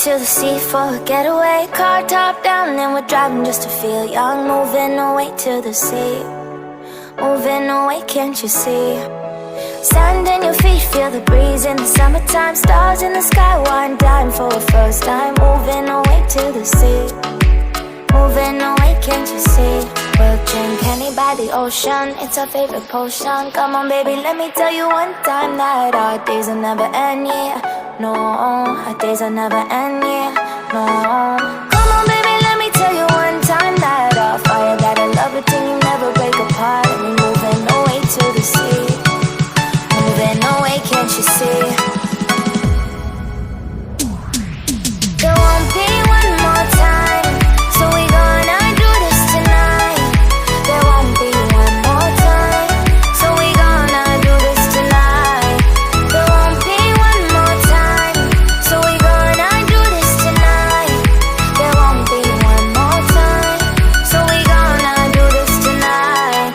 to the sea for a getaway. Car top down and we're driving just to feel young. Moving away to the sea, moving away, can't you see? Sand in your feet, feel the breeze in the summertime. Stars in the sky, one dime for a first time. Moving away to the sea, moving away, can't you see? We'll drink honey by the ocean, it's our favorite potion. Come on baby, let me tell you one time that our days will never end, yeah. No, our days will never end, yeah. No. Come on baby, let me tell you one time that our fire got a love it till you never break apart. And we're moving away to the sea, moving away, can't you see? There won't be one more time, so we gonna do this tonight. There won't be one more time, so we gonna do this tonight. There won't be one more time, so we gonna do this tonight. There won't be one more time, so we gonna do this tonight.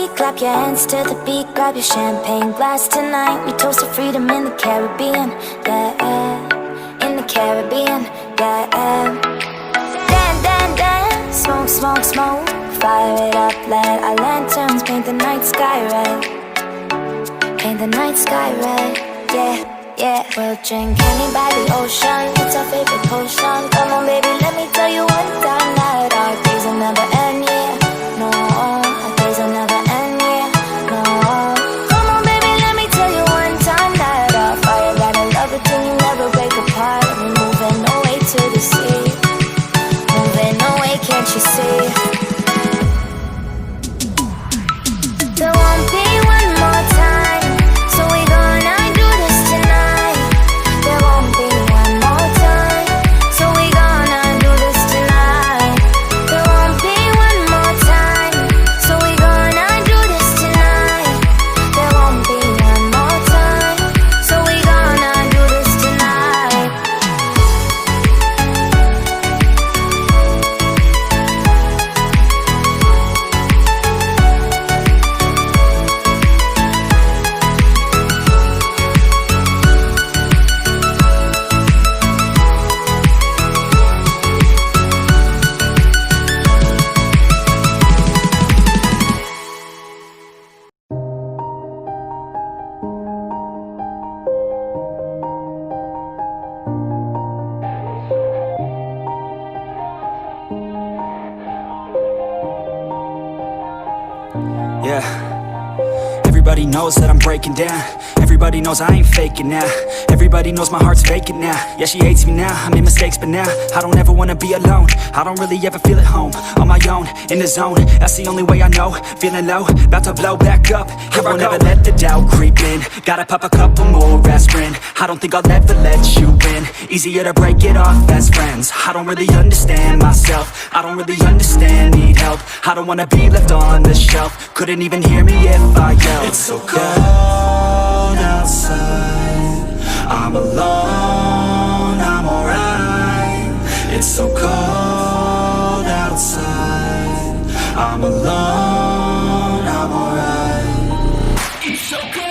seat, clap your hands to the beat, grab your champagne glass tonight. We toast to freedom in the Caribbean, yeah, in the Caribbean, yeah. Dance, dance, dance, smoke, smoke, smoke, fire it up, let our lanterns paint the night sky red, paint the night sky red, yeah. Yeah, we'll drink honey by the ocean. It's our favorite potion. Come on, baby, let me tell you one time that our days will never end, yeah. No, our days will never end, yeah. No. Come on, baby, let me tell you one time that our fire got a love between you never break apart. We're moving away to the sea, moving away, can't you see? There won't be one more time, so we gonna do this tonight. There won't be one more time, so we gonna do this tonight. There won't be one more time, so we gonna do this tonight. There won't be one more time, so we gonna do this tonight. Yeah, everybody knows that I'm breaking down. Everybody knows I ain't faking now. Everybody knows my heart's vacant now. Yeah, she hates me now, I made mistakes but now I don't ever wanna be alone. I don't really ever feel at home. On my own, in the zone, that's the only way I know. Feeling low, about to blow back up. Here I won't ever let the doubt creep in. Gotta pop a couple more aspirin. I don't think I'll ever let you in. Easier to break it off best friends. I don't really understand myself. I don't really understand, need help. I don't wanna be left on the shelf. Couldn't even hear me if I yelled. It's so cold outside, I'm alone, I'm alright. It's so cold outside, I'm alone, I'm alright. It's so cold.